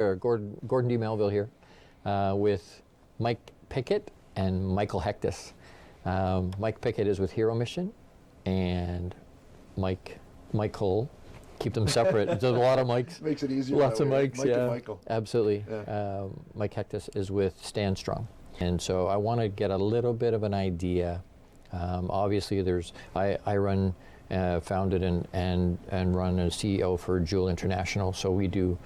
Gordon D. Melville here with Mike Pickett and Michael Hektus. Mike Pickett is with Hero Mission, and Michael, keep them separate. There's a lot of mics. Makes it easier. Lots of mics, Mike yeah. and Michael. Absolutely. Yeah. Mike Hektus is with Stand Strong. And so I want to get a little bit of an idea. Obviously, I run, founded and run as CEO for Jewel International. So we do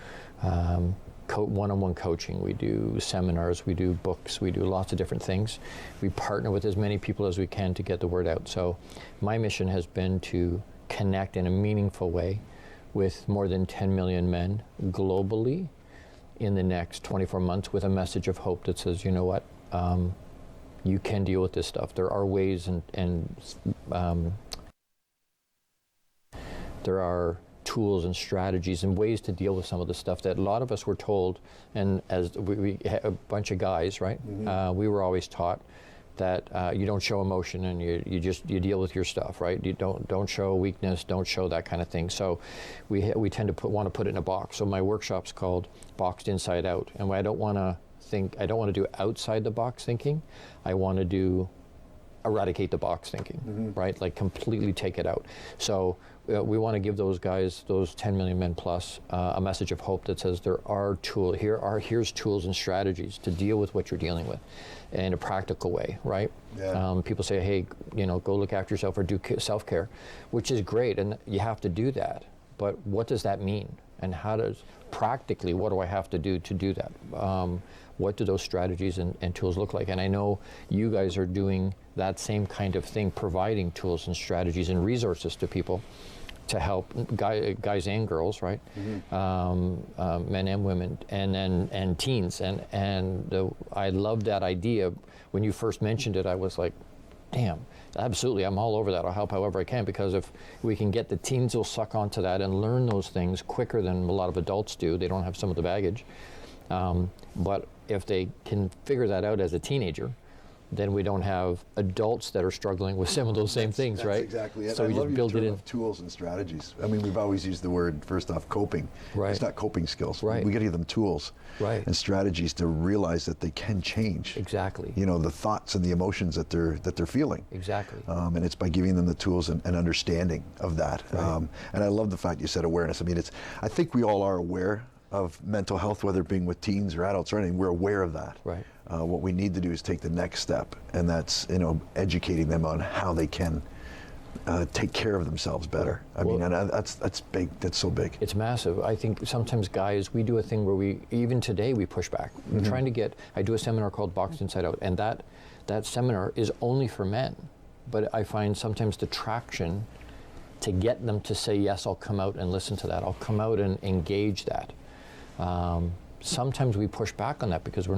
one-on-one coaching, we do seminars, we do books, we do lots of different things. We partner with as many people as we can to get the word out. So my mission has been to connect in a meaningful way with more than 10 million men globally in the next 24 months with a message of hope that says, you know what, you can deal with this stuff. There are ways and there are tools and strategies and ways to deal with some of the stuff that a lot of us were told, and as we a bunch of guys, right? Mm-hmm. We were always taught that you don't show emotion and you deal with your stuff, right? You don't show weakness, don't show that kind of thing. So we tend to want to put it in a box. So my workshop's called Boxed Inside Out, and I don't want to do outside the box thinking. I want to do eradicate the box thinking, mm-hmm. right? Like completely take it out. So we want to give those guys, those 10 million men plus, a message of hope that says there are here's tools and strategies to deal with what you're dealing with in a practical way, right? Yeah. People say, hey, go look after yourself or do self-care, which is great, and you have to do that. But what does that mean? And practically, what do I have to do that? What do those strategies and tools look like? And I know you guys are doing that same kind of thing, providing tools and strategies and resources to people to help guys and girls, right? Mm-hmm. Men and women, and teens. And I love that idea. When you first mentioned it, I was like, damn, absolutely, I'm all over that. I'll help however I can, because if we can get the teens will suck onto that and learn those things quicker than a lot of adults do. They don't have some of the baggage. But if they can figure that out as a teenager, then we don't have adults that are struggling with some of those same things, that's right? Exactly it. So we just build it in. Of tools and strategies. I mean, we've always used the word, first off, coping. Right. It's not coping skills. Right. We got to give them tools, right, and strategies to realize that they can change. Exactly. The thoughts and the emotions that they're feeling. Exactly. And it's by giving them the tools and understanding of that. Right. And I love the fact you said awareness. I mean, I think we all are aware of mental health, whether it being with teens or adults or anything. We're aware of that. Right. What we need to do is take the next step, and that's educating them on how they can take care of themselves better. I mean, and that's big. That's so big. It's massive. I think sometimes guys, we do a thing where even today we push back. Mm-hmm. We're trying to I do a seminar called Boxed Inside Out, and that seminar is only for men. But I find sometimes the traction to get them to say, yes, I'll come out and listen to that. I'll come out and engage that. Sometimes we push back on that because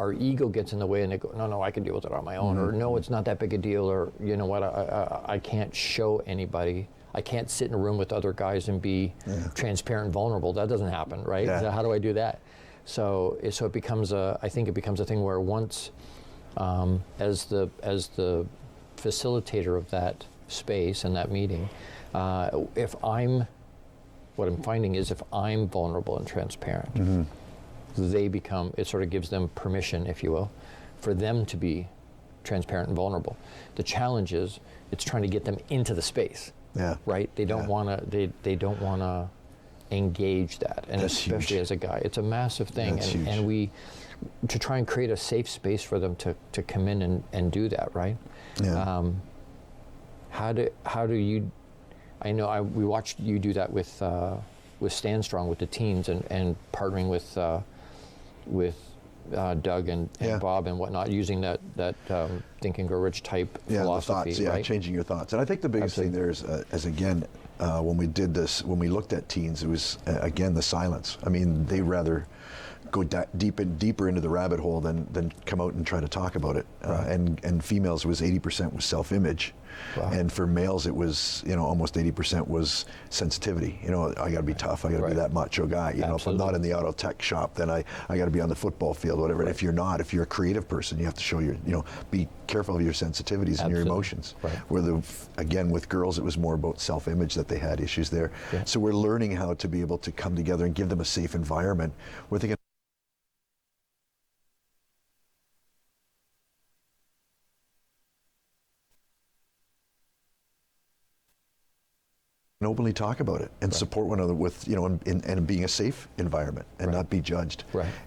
our ego gets in the way, and they go, no, I can deal with it on my own, mm-hmm. or no, it's not that big a deal, or you know what, I can't show anybody. I can't sit in a room with other guys and be transparent and vulnerable. That doesn't happen, right? Yeah. So how do I do that? So it becomes I think it becomes a thing where once, as the facilitator of that space and that meeting, what I'm finding is if I'm vulnerable and transparent, mm-hmm. It sort of gives them permission, if you will, for them to be transparent and vulnerable. The challenge is it's trying to get them into the space. Yeah. Right? They don't want to engage that. And that's especially huge. As a guy, it's a massive thing. That's huge. And we to try and create a safe space for them to come in and do that, right? Yeah. How do you? I know we watched you do that with Stand Strong with the teens and partnering with Doug and Bob and whatnot, using that Think and Grow Rich type philosophy. The thoughts, right? Changing your thoughts. And I think the biggest thing there is again, when we did this, when we looked at teens, it was again the silence. I mean, they rather go deeper into the rabbit hole than come out and try to talk about it. And females was 80% was self-image. Wow. And for males, it was, you know, almost 80% was sensitivity. You know, I got to be tough. I got to be that macho guy. You know, if I'm not in the auto tech shop, then I got to be on the football field, whatever. And if you're not, if you're a creative person, you have to show your, you know, be careful of your sensitivities and your emotions. Where again, with girls, it was more about self-image that they had issues there. So we're learning how to be able to come together and give them a safe environment where they can openly talk about it and support one another with, you know, and being a safe environment and not be judged.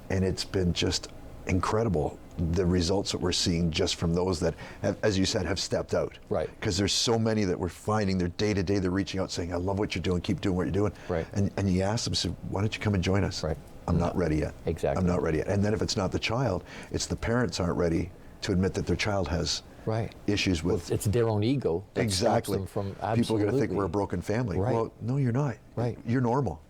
And it's been just incredible, the results that we're seeing just from those that have, as you said, have stepped out. Because there's so many that we're finding their day to day, they're reaching out saying, I love what you're doing, keep doing what you're doing. And you ask them, so why don't you come and join us? I'm not ready yet. I'm not ready yet. And then if it's not the child, it's the parents aren't ready to admit that their child has issues with. Well, it's their own ego that stops them from People are going to think we're a broken family. Well, no, you're not. You're normal.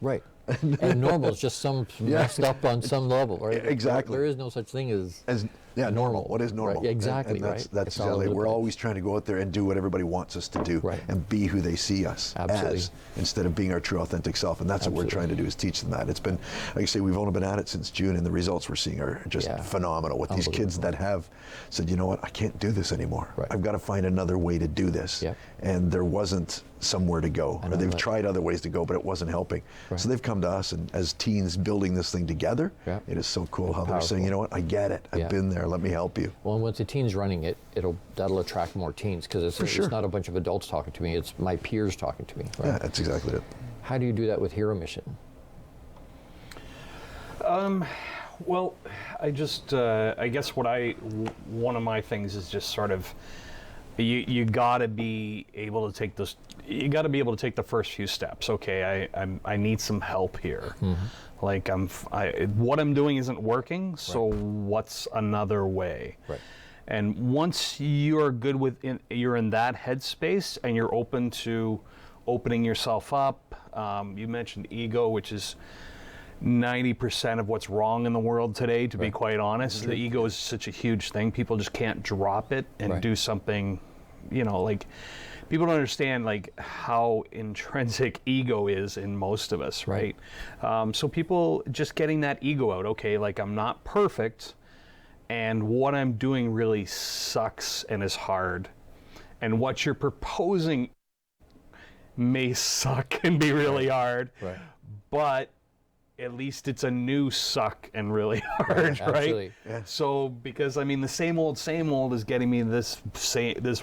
And normal is just some messed up on some level. Exactly. There is no such thing as normal. What is normal? Exactly. And that's exactly. We're always trying to go out there and do what everybody wants us to do, and be who they see us as, instead of being our true authentic self. And that's what we're trying to do, is teach them that. It's been, like I say, we've only been at it since June, and the results we're seeing are just phenomenal with these kids that have said, you know what, I can't do this anymore. I've got to find another way to do this. And there wasn't somewhere to go, or they've tried other ways to go, but it wasn't helping. So they've come to us, and as teens building this thing together, it is so cool how they're saying, you know what, I get it. I've been there. Let me help you. Well, and once the teens running it, that'll attract more teens, because it's not a bunch of adults talking to me. It's my peers talking to me. Yeah, that's exactly it. How do you do that with Hero Mission? Well, I just, I guess one of my things is just sort of, you gotta be able to take this. You gotta be able to take the first few steps. Okay, I need some help here. Like what I'm doing isn't working. So what's another way? And once you're good you're in that headspace and you're open to opening yourself up. You mentioned ego, which is 90% of what's wrong in the world today, to be quite honest. The ego is such a huge thing. People just can't drop it and do something, you know, like, people don't understand like how intrinsic ego is in most of us, right? So people just getting that ego out, okay, like, I'm not perfect, and what I'm doing really sucks and is hard, and what you're proposing may suck and be really hard, but at least it's a new suck and really hard, right? So, because I mean, the same old is getting me this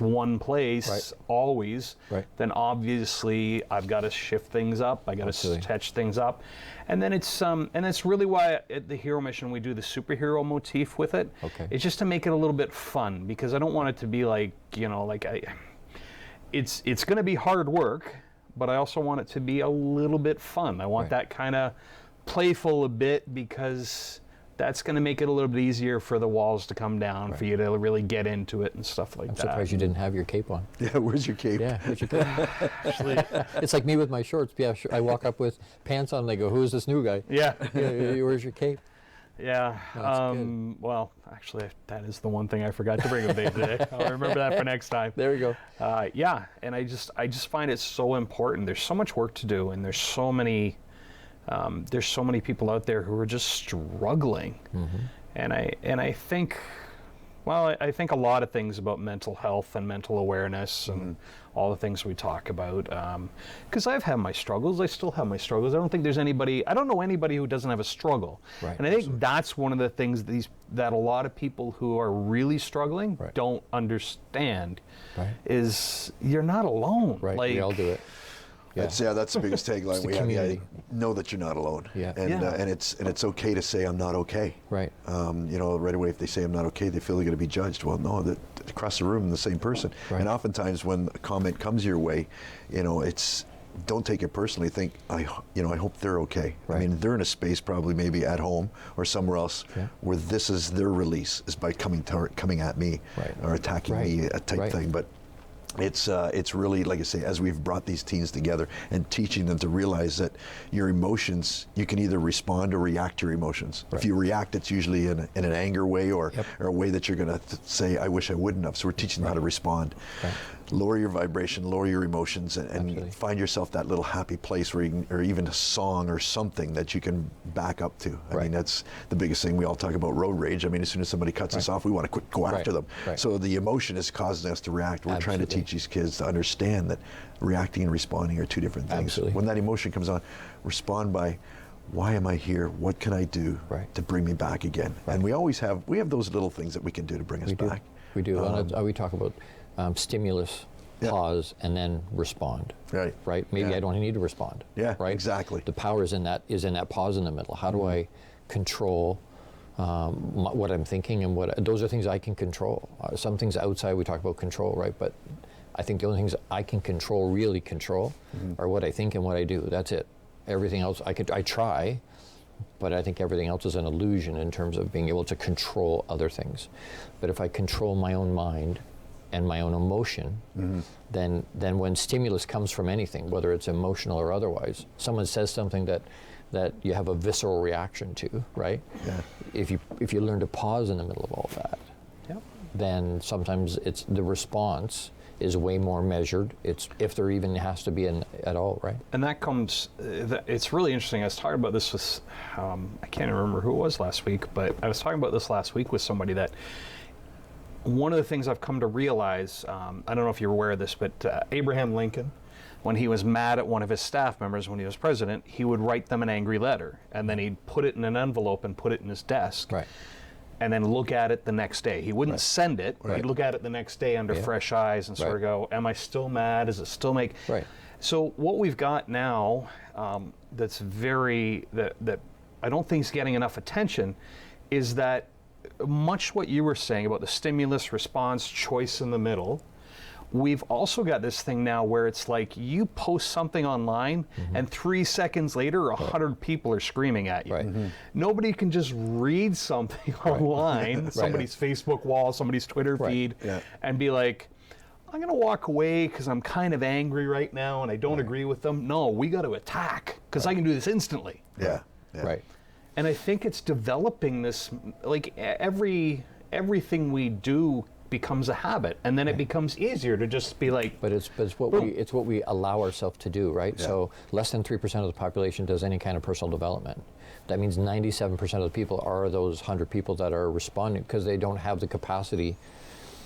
one place always. Then obviously I've got to shift things up. I got to touch things up, and then it's really why at the Hero Mission we do the superhero motif with it. It's just to make it a little bit fun, because I don't want it to be like, you know, like it's going to be hard work, but I also want it to be a little bit fun. I want that kind of playful a bit, because that's going to make it a little bit easier for the walls to come down, for you to really get into it and stuff like that. I'm surprised you didn't have your cape on. Yeah, where's your cape? Yeah, where's your cape? Actually, it's like me with my shorts. Yeah, I walk up with pants on, and they go, who's this new guy? Where's your cape? Well, actually, that is the one thing I forgot to bring with me today. I'll remember that for next time. There we go. And I just find it so important. There's so much work to do, and there's so many people out there who are just struggling. And I think, well, I think a lot of things about mental health and mental awareness and all the things we talk about, because I've had my struggles. I still have my struggles. I don't know anybody who doesn't have a struggle. And I think that's one of the things that a lot of people who are really struggling don't understand, is you're not alone. Like, we all do it. That's the biggest tagline we have. Yeah, know that you're not alone. And it's okay to say I'm not okay. You know, right away if they say I'm not okay, they feel they're going to be judged. Well, no, across the room, the same person. And oftentimes when a comment comes your way, you know, it's, don't take it personally. Think, I hope they're okay. I mean, they're in a space probably maybe at home or somewhere else where this is their release, is by coming at me or attacking me, a type thing. But It's really, like I say, as we've brought these teens together and teaching them to realize that your emotions, you can either respond or react to your emotions. If you react, it's usually in an anger way or a way that you're going to say, I wish I wouldn't have. So we're teaching them how to respond. Lower your vibration, lower your emotions, and find yourself that little happy place where you can, or even a song or something that you can back up to. I mean, that's the biggest thing. We all talk about road rage. I mean, as soon as somebody cuts us off, we want to go after them. So the emotion is causing us to react. We're trying to teach these kids to understand that reacting and responding are two different things. When that emotion comes on, respond by, why am I here? What can I do to bring me back again? And we have those little things that we can do to bring us back. We do. We talk about stimulus, pause, and then respond. Right. Maybe I don't need to respond. Right. Exactly. The power is in that pause in the middle. How do I control what I'm thinking, and those are things I can control. Some things outside we talk about control, right? But I think the only things I can really control, are what I think and what I do. That's it. Everything else I try, but I think everything else is an illusion in terms of being able to control other things. But if I control my own mind and my own emotion, then when stimulus comes from anything, whether it's emotional or otherwise, someone says something that you have a visceral reaction to, right? If you learn to pause in the middle of all that, then sometimes the response is way more measured. It's if there even has to be at all, right? And that comes. It's really interesting. I was talking about this with I can't remember who it was last week, but I was talking about this last week with somebody that. One of the things I've come to realize, I don't know if you're aware of this, but Abraham Lincoln, when he was mad at one of his staff members when he was president, he would write them an angry letter, and then he'd put it in an envelope and put it in his desk, and then look at it the next day. He wouldn't send it, he'd look at it the next day under fresh eyes and sort of go, am I still mad? Does it still make... So what we've got now that's that I don't think is getting enough attention is that much what you were saying about the stimulus, response, choice in the middle, we've also got this thing now where it's like you post something online and 3 seconds later 100 people are screaming at you. Nobody can just read something online, somebody's Facebook wall, somebody's Twitter feed, and be like, I'm going to walk away because I'm kind of angry right now and I don't agree with them. No, we got to attack because I can do this instantly. And I think it's developing this, like everything we do becomes a habit, and then it becomes easier to just be like. But it's what we allow ourselves to do, right? So less than 3% of the population does any kind of personal development. That means 97% of the people are those 100 people that are responding because they don't have the capacity.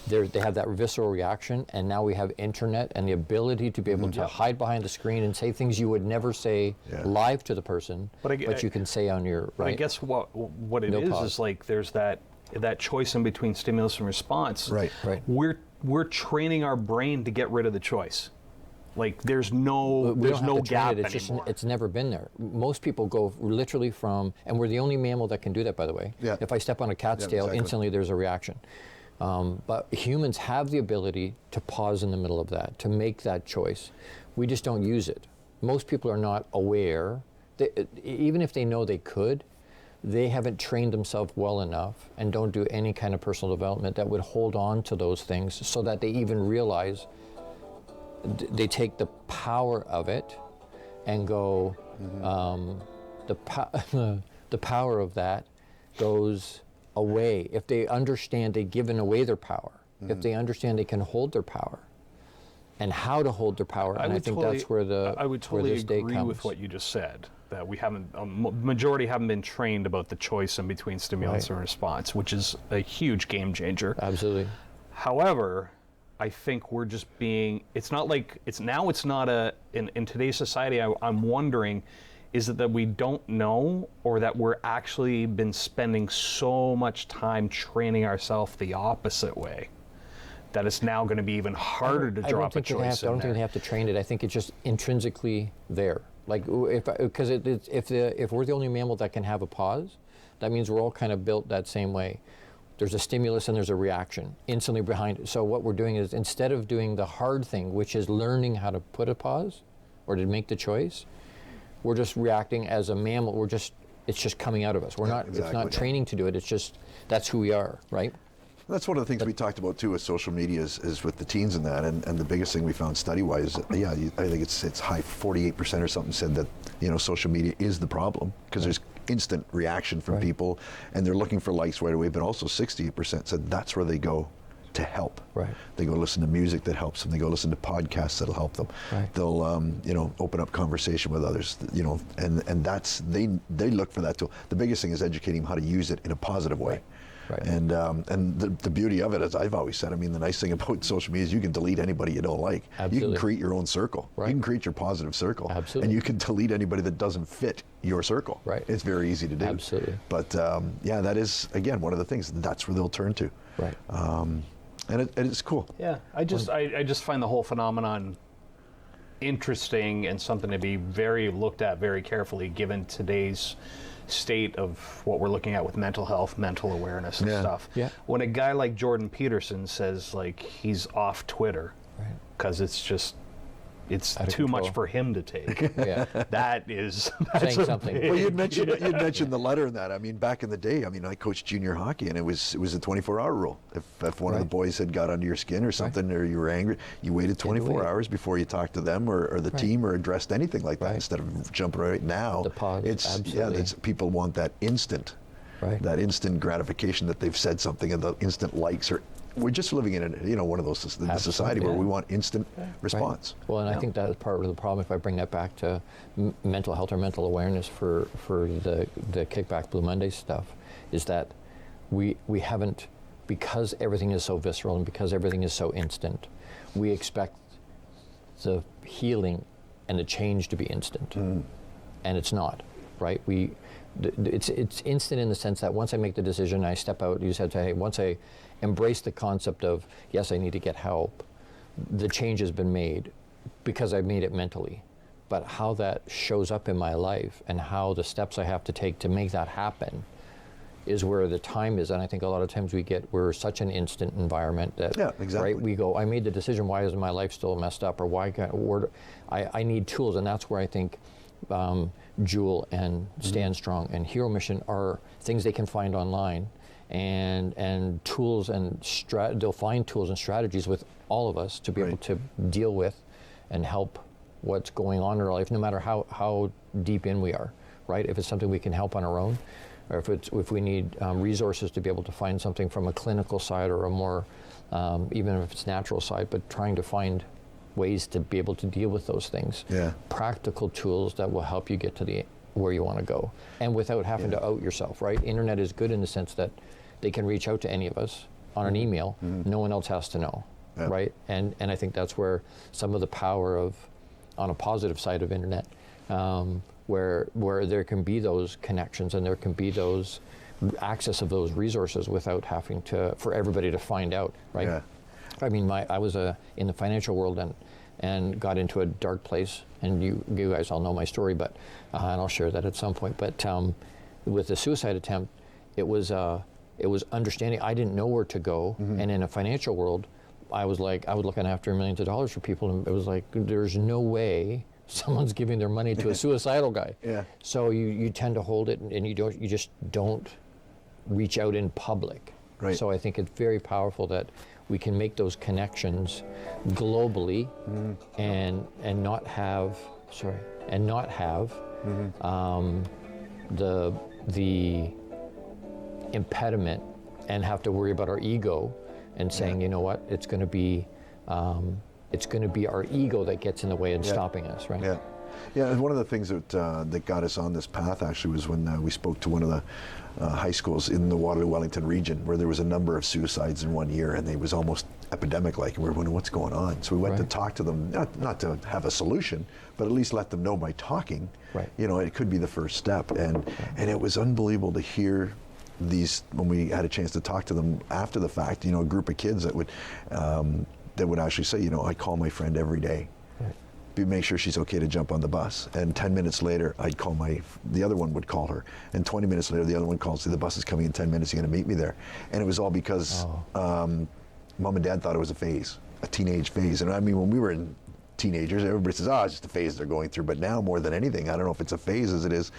They have that visceral reaction, and now we have internet and the ability to be able to hide behind the screen and say things you would never say live to the person, but you can say on your I guess what it is like there's that choice in between stimulus and response. We're training our brain to get rid of the choice. Like there's no gap anymore. It's never been there. Most people go literally from, and we're the only mammal that can do that, by the way. If I step on a cat's tail, instantly there's a reaction. But humans have the ability to pause in the middle of that, to make that choice. We just don't use it. Most people are not aware. Even if they know they could, they haven't trained themselves well enough and don't do any kind of personal development that would hold on to those things so that they even realize they take the power of it and go, the power of that goes away. If they understand they've given away their power, if they understand they can hold their power and how to hold their power, and I think that's where I would totally agree with what you just said, that we haven't, majority haven't been trained about the choice in between stimulus and response, which is a huge game changer. Absolutely. However, I think we're just being, it's not in today's society, I'm wondering, is it that we don't know, or that we're actually been spending so much time training ourselves the opposite way that it's now going to be even harder to drop a choice? I don't think they have to train it. I think it's just intrinsically there. Like because if we're the only mammal that can have a pause, that means we're all kind of built that same way. There's a stimulus and there's a reaction instantly behind it. So what we're doing is, instead of doing the hard thing, which is learning how to put a pause or to make the choice, we're just reacting as a mammal. It's just coming out of us. We're not. It's not training to do it. It's just that's who we are, right? That's one of the things we talked about too with social media is with the teens and that, and the biggest thing we found study-wise, I think it's high 48% or something said that, social media is the problem because there's instant reaction from people and they're looking for likes right away, but also 68% said that's where they go to help. Right. They go listen to music that helps them. They go listen to podcasts that'll help them. Right. They'll open up conversation with others. And that's they look for that tool. The biggest thing is educating them how to use it in a positive way. Right. And the beauty of it, as I've always said, I mean, the nice thing about social media is you can delete anybody you don't like. Absolutely. You can create your own circle. Right. You can create your positive circle. Absolutely. And you can delete anybody that doesn't fit your circle. Right. It's very easy to do. Absolutely. But that is, again, one of the things. That's where they'll turn to. Right. And it's cool. Yeah, I just find the whole phenomenon interesting and something to be looked at very carefully given today's state of what we're looking at with mental health, mental awareness and stuff. Yeah. When a guy like Jordan Peterson says like he's off Twitter because it's too much for him to take. That's saying something. Well, you'd mentioned the letter in that. I mean, back in the day, I coached junior hockey, and it was a 24-hour rule. If one of the boys had got under your skin or something, or you were angry, you waited 24 hours before you talked to them or the team or addressed anything like that instead of jumping right now. The pause, absolutely. People want that instant, that instant gratification that they've said something and the instant likes or. We're just living in one of those society where we want instant response. Right. Well, and I think that is part of the problem. If I bring that back to mental health or mental awareness for the Kickback Blue Monday stuff, is that we haven't, because everything is so visceral and because everything is so instant, we expect the healing and the change to be instant, and it's not. Right? It's instant in the sense that once I make the decision, I step out. You said, hey, once I embrace the concept of, yes, I need to get help, the change has been made because I've made it mentally. But how that shows up in my life and how the steps I have to take to make that happen is where the time is. And I think a lot of times we're such an instant environment that, exactly. We go, I made the decision, why isn't my life still messed up? Or I need tools. And that's where I think Jewel and Stand Strong and Hero Mission are things they can find online, and tools and they'll find tools and strategies with all of us to be able to deal with and help what's going on in our life, no matter how deep in we are, right? If it's something we can help on our own, or if we need resources to be able to find something from a clinical side or a more, even if it's natural side, but trying to find ways to be able to deal with those things. Practical tools that will help you get to where you want to go, and without having to out yourself, right? Internet is good in the sense that they can reach out to any of us on an email. No one else has to know, right? And I think that's where some of the power of, on a positive side of internet, where there can be those connections and there can be those access of those resources without having for everybody to find out, right? I mean, I was in the financial world and got into a dark place, and you guys all know my story, but and I'll share that at some point. But with the suicide attempt, it was understanding I didn't know where to go, and in a financial world, I was looking after millions of dollars for people, and it was like there's no way someone's giving their money to a suicidal guy. So you tend to hold it, and you just don't reach out in public. So I think it's very powerful that we can make those connections globally and not have the impediment and have to worry about our ego and saying, you know what, it's going to be our ego that gets in the way and stopping us, right? And one of the things that got us on this path actually was when we spoke to one of the high schools in the Waterloo-Wellington region, where there was a number of suicides in one year, and it was almost epidemic-like, and we were wondering what's going on. So we went to talk to them, not to have a solution, but at least let them know by talking. It could be the first step, and it was unbelievable to hear these when we had a chance to talk to them after the fact. A group of kids that would actually say, I call my friend every day. Make sure she's okay to jump on the bus. And 10 minutes later, I'd call the other one would call her. And 20 minutes later, the other one calls, say, the bus is coming in 10 minutes, you're gonna meet me there. And it was all because mom and dad thought it was a phase, a teenage phase. And I mean, when we were in teenagers, everybody says, it's just a phase they're going through. But now more than anything, I don't know if it's a phase as it is,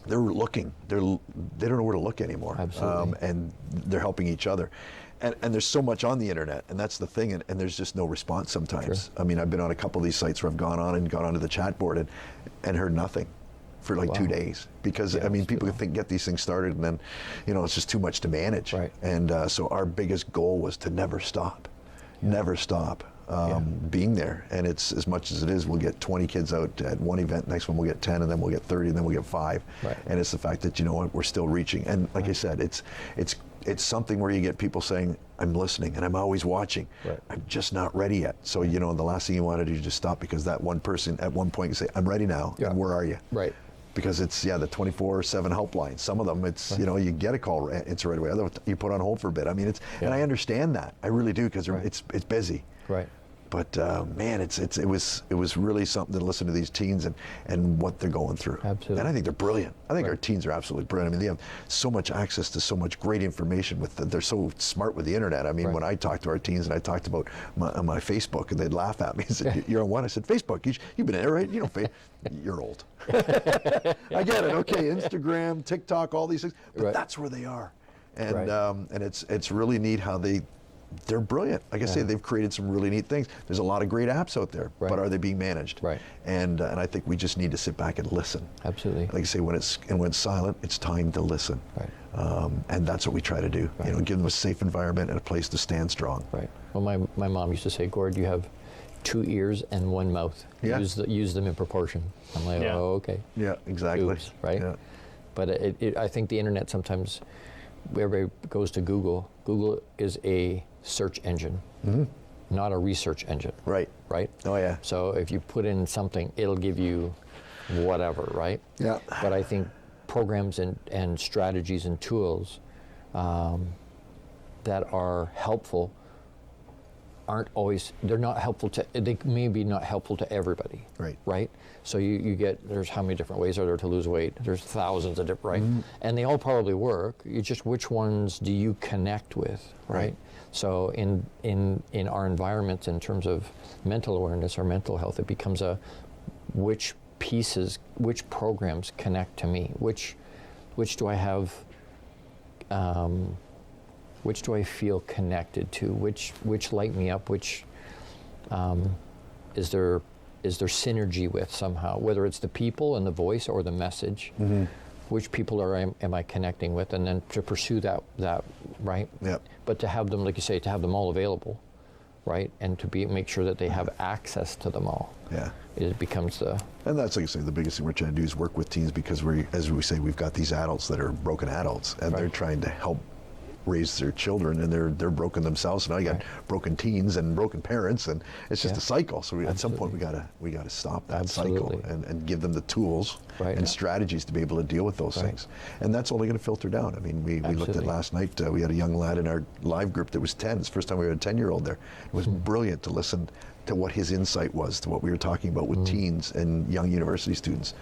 they're looking. They don't know where to look anymore. Absolutely. And they're helping each other. And there's so much on the internet, and that's the thing, and there's just no response sometimes. Sure. I mean, I've been on a couple of these sites where I've gone onto the chat board and heard nothing for like 2 days, because I mean, people get these things started, and then, you know, it's just too much to manage. Right. And so our biggest goal was to never stop being there. And it's, as much as it is, we'll get 20 kids out at one event, next one we'll get 10, and then we'll get 30, and then we'll get 5. Right. And it's the fact that, you know what, we're still reaching. And like I said, it's something where you get people saying, I'm listening and I'm always watching. Right. I'm just not ready yet. So, you know, the last thing you want to do is just stop, because that one person at one point can say, I'm ready now. Yeah. And where are you? Right. Because it's, the 24/7 helpline. Some of them, it's, you know, you get a call, it's right away. Otherwise, you put on hold for a bit. I mean, it's, and I understand that. I really do, because it's busy. Right. But man, it was really something to listen to these teens and what they're going through. Absolutely. And I think they're brilliant. I think our teens are absolutely brilliant. I mean, they have so much access to so much great information. They're so smart with the internet. I mean, when I talk to our teens and I talked about my Facebook, and they'd laugh at me and say, "You're on what?" I said, "Facebook. You've been in it, right? You know, you're old." I get it. Okay, Instagram, TikTok, all these things. But that's where they are. And and it's really neat how they're brilliant. Like I say, they've created some really neat things. There's a lot of great apps out there, but are they being managed? Right. And I think we just need to sit back and listen. Absolutely. Like I say, when it's silent, it's time to listen. Right. And that's what we try to do. You know, give them a safe environment and a place to stand strong. Right. Well, my mom used to say, "Gord, you have 2 ears and 1 mouth. Yeah. Use them in proportion." I'm like, "Oh, okay." Yeah, exactly. Oops, right? Yeah. But I think the internet sometimes, everybody goes to Google. Google is a search engine, not a research engine. Right. Right? Oh, yeah. So if you put in something, it'll give you whatever, right? Yeah. But I think programs and strategies and tools that are helpful they're not helpful they may be not helpful to everybody. Right. Right? So you get, there's how many different ways are there to lose weight? There's thousands of different, right? And they all probably work. You just, which ones do you connect with, right? So in our environments, in terms of mental awareness or mental health, it becomes which programs connect to me? Which do I have, which do I feel connected to? Which light me up? Which is there synergy with somehow? Whether it's the people and the voice or the message, which people am I connecting with? And then to pursue that right? Yep. But to have them, like you say, to have them all available, right? And to make sure that they have access to them all. Yeah. It becomes And that's, like I say, the biggest thing we're trying to do is work with teens, because as we say, we've got these adults that are broken adults, and they're trying to help raise their children, and they're broken themselves. So now you got broken teens and broken parents, and it's just a cycle. So at some point we gotta stop that cycle and give them the tools and strategies to be able to deal with those things. And that's only going to filter down. I mean, we looked at last night. We had a young lad in our live group that was 10. It's the first time we had a 10-year-old there. It was brilliant to listen to what his insight was to what we were talking about with teens and young university students.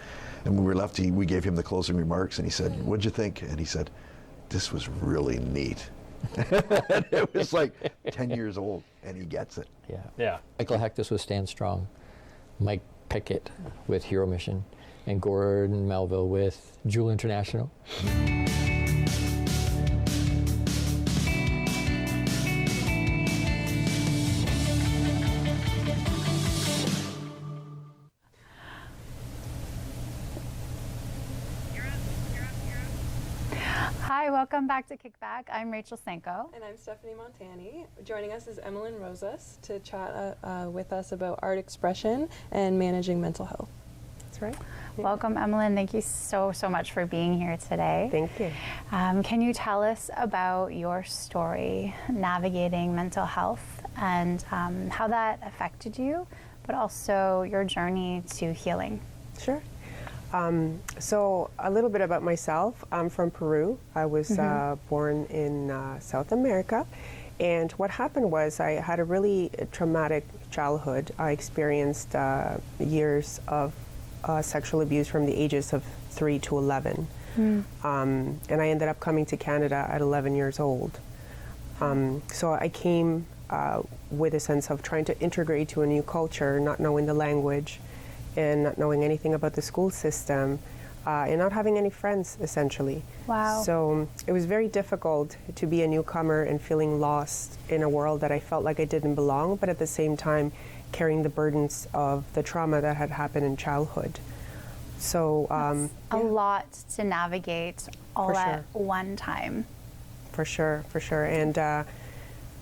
And when we were left, we gave him the closing remarks, and he said, "What'd you think?" And he said, "This was really neat." And it was like 10 years old, and he gets it. Yeah. Yeah. Michael Hektus with Stand Strong, Mike Pickett with Hero Mission, and Gordon Melville with Jewel International. Hi, welcome back to Kickback. I'm Rachel Senko. And I'm Stephanie Montani. Joining us is Emalyn Rozas to chat with us about art expression and managing mental health. That's right. Yeah. Welcome, Emalyn. Thank you so much for being here today. Thank you. Can you tell us about your story navigating mental health and how that affected you, but also your journey to healing? Sure. So a little bit about myself. I'm from Peru. I was born in South America. And what happened was I had a really traumatic childhood. I experienced years of sexual abuse from the ages of 3 to 11. And I ended up coming to Canada at 11 years old. So I came with a sense of trying to integrate to a new culture, not knowing the language, and not knowing anything about the school system. and not having any friends, essentially. Wow. So it was very difficult to be a newcomer and feeling lost in a world that I felt like I didn't belong, but at the same time carrying the burdens of the trauma that had happened in childhood. So a lot to navigate all For at sure. one time. For sure. And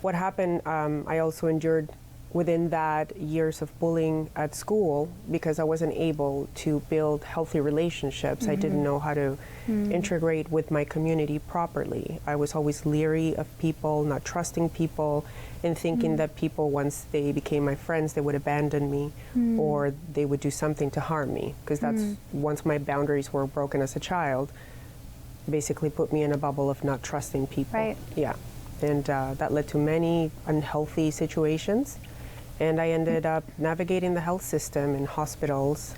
what happened, I also endured within that years of bullying at school because I wasn't able to build healthy relationships. I didn't know how to integrate with my community properly. I was always leery of people, not trusting people, and thinking that people, once they became my friends, they would abandon me or they would do something to harm me. Because that's, once my boundaries were broken as a child, basically put me in a bubble of not trusting people. Right. Yeah. And that led to many unhealthy situations. And I ended up navigating the health system in hospitals,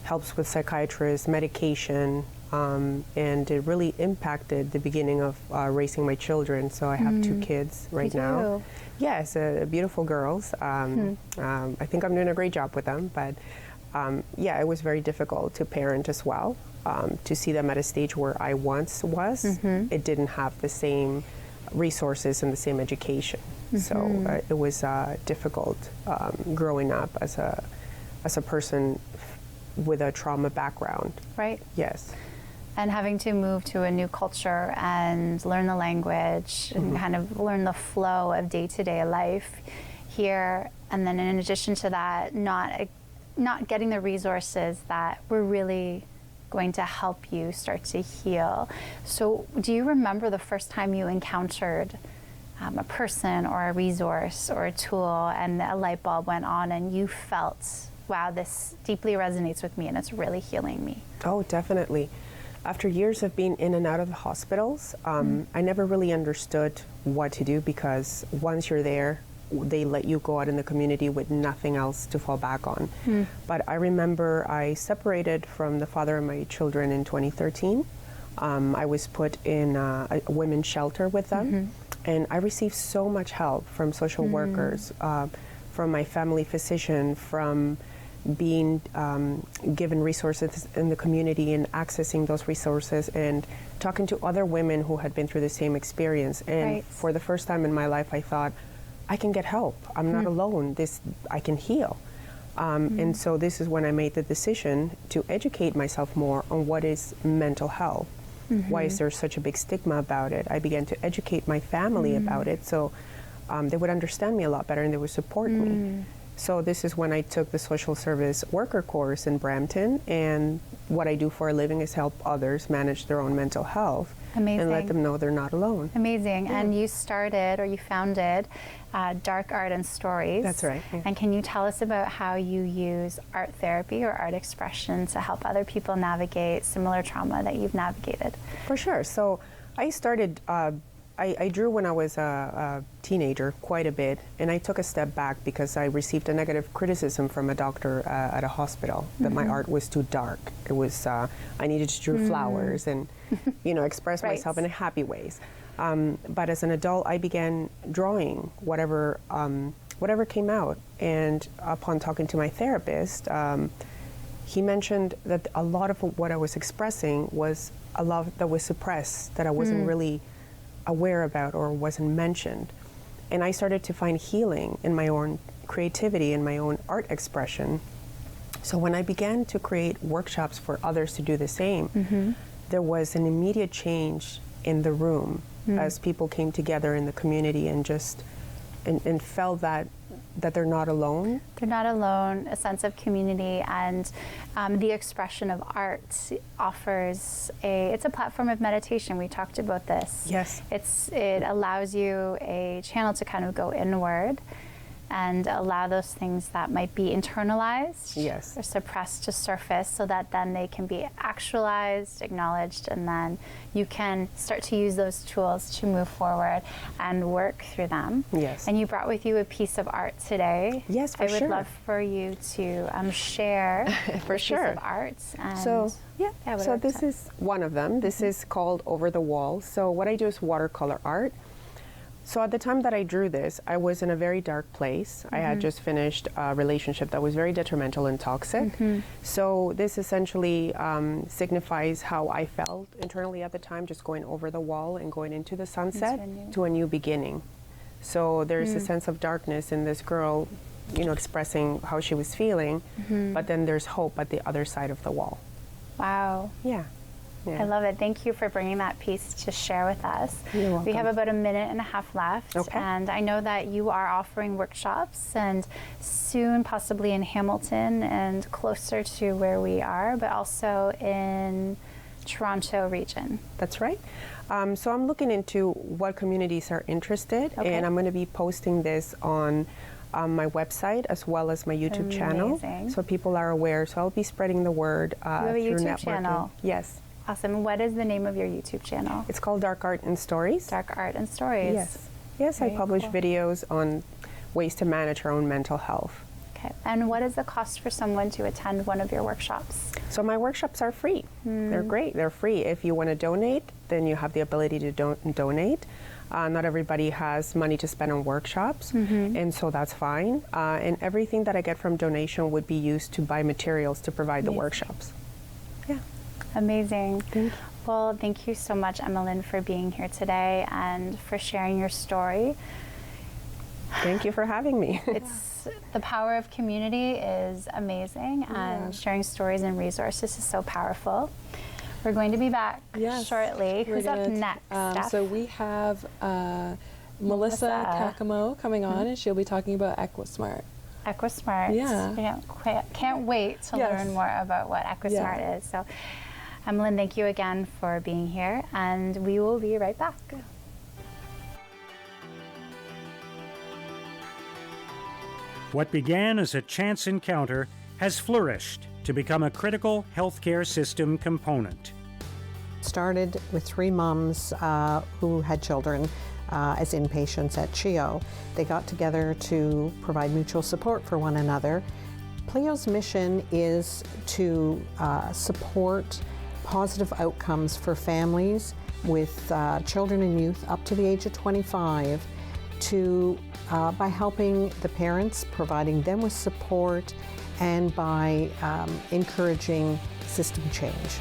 helps with psychiatrists, medication, and it really impacted the beginning of raising my children. So I have 2 kids right now. do? Yes, beautiful girls. I think I'm doing a great job with them, but yeah, it was very difficult to parent as well. To see them at a stage where I once was, it didn't have the same resources and the same education. So it was difficult growing up as a person with a trauma background. Right. Yes. And having to move to a new culture and learn the language and kind of learn the flow of day-to-day life here. And then in addition to that, not getting the resources that were really going to help you start to heal. So do you remember the first time you encountered a person or a resource or a tool and a light bulb went on and you felt, wow, this deeply resonates with me and it's really healing me? Oh, definitely. After years of being in and out of the hospitals, I never really understood what to do because once you're there, they let you go out in the community with nothing else to fall back on. But I remember I separated from the father of my children in 2013. I was put in a women's shelter with them, and I received so much help from social workers, from my family physician, from being given resources in the community and accessing those resources and talking to other women who had been through the same experience. And for the first time in my life, I thought, I can get help. I'm not alone. I can heal. And so this is when I made the decision to educate myself more on what is mental health. Why is there such a big stigma about it? I began to educate my family about it so they would understand me a lot better and they would support me. So this is when I took the social service worker course in Brampton, and what I do for a living is help others manage their own mental health. Amazing. And let them know they're not alone. Amazing. And you started, or you founded, Dark Art and Stories. That's right. Yeah. And can you tell us about how you use art therapy or art expression to help other people navigate similar trauma that you've navigated? For sure. So I started, I drew when I was a teenager quite a bit, and I took a step back because I received a negative criticism from a doctor at a hospital that my art was too dark. It was, I needed to draw flowers and, express myself in happy ways. But as an adult, I began drawing whatever came out. And upon talking to my therapist, he mentioned that a lot of what I was expressing was a lot that was suppressed, that I wasn't really aware about or wasn't mentioned. And I started to find healing in my own creativity and my own art expression. So when I began to create workshops for others to do the same, there was an immediate change in the room as people came together in the community and just and felt that they're not alone. They're not alone, a sense of community, and the expression of art offers it's a platform of meditation. We talked about this. Yes. It allows you a channel to kind of go inward and allow those things that might be internalized or suppressed to surface so that then they can be actualized, acknowledged, and then you can start to use those tools to move forward and work through them. Yes. And you brought with you a piece of art today. Yes, for I would sure. love for you to share for piece sure. of art. And So so this is one of them. This is called Over the Wall. So what I do is watercolor art. So at the time that I drew this, I was in a very dark place. I had just finished a relationship that was very detrimental and toxic. So this essentially signifies how I felt internally at the time, just going over the wall and going into the sunset to a new beginning. So there's a sense of darkness in this girl, you know, expressing how she was feeling, but then there's hope at the other side of the wall. Wow. Yeah. I love it. Thank you for bringing that piece to share with us. You're welcome. We have about a minute and a half left, Okay. and I know that you are offering workshops, and soon possibly in Hamilton and closer to where we are, but also in Toronto region. That's right. So I'm looking into what communities are interested, Okay. and I'm going to be posting this on my website as well as my YouTube channel, Amazing. so people are aware. So I'll be spreading the word have a through YouTube networking. channel? Yes. Awesome. What is the name of your YouTube channel? It's called Dark Art and Stories. Dark Art and Stories. Yes. Yes, I Very publish cool. videos on ways to manage our own mental health. Okay. And what is the cost for someone to attend one of your workshops? So my workshops are free. They're great. They're free. If you want to donate, then you have the ability to donate. Not everybody has money to spend on workshops, and so that's fine. And everything that I get from donation would be used to buy materials to provide the Amazing. workshops. Yeah. Amazing. Thank you. Well, thank you so much, Emalyn, for being here today and for sharing your story. Thank you for having me. It's the power of community is amazing, and sharing stories and resources is so powerful. We're going to be back Yes. shortly. We're Who's up gonna next? Steph? So we have Melissa Caccamo coming on, and she'll be talking about EquiSmart. EquiSmart. Yeah. Can't wait to Yes. learn more about what EquiSmart is. So, Emalyn, thank you again for being here, and we will be right back. What began as a chance encounter has flourished to become a critical healthcare system component. Started with 3 moms who had children as inpatients at CHIO. They got together to provide mutual support for one another. PLEO's mission is to support positive outcomes for families with children and youth up to the age of 25 by helping the parents, providing them with support, and by encouraging system change.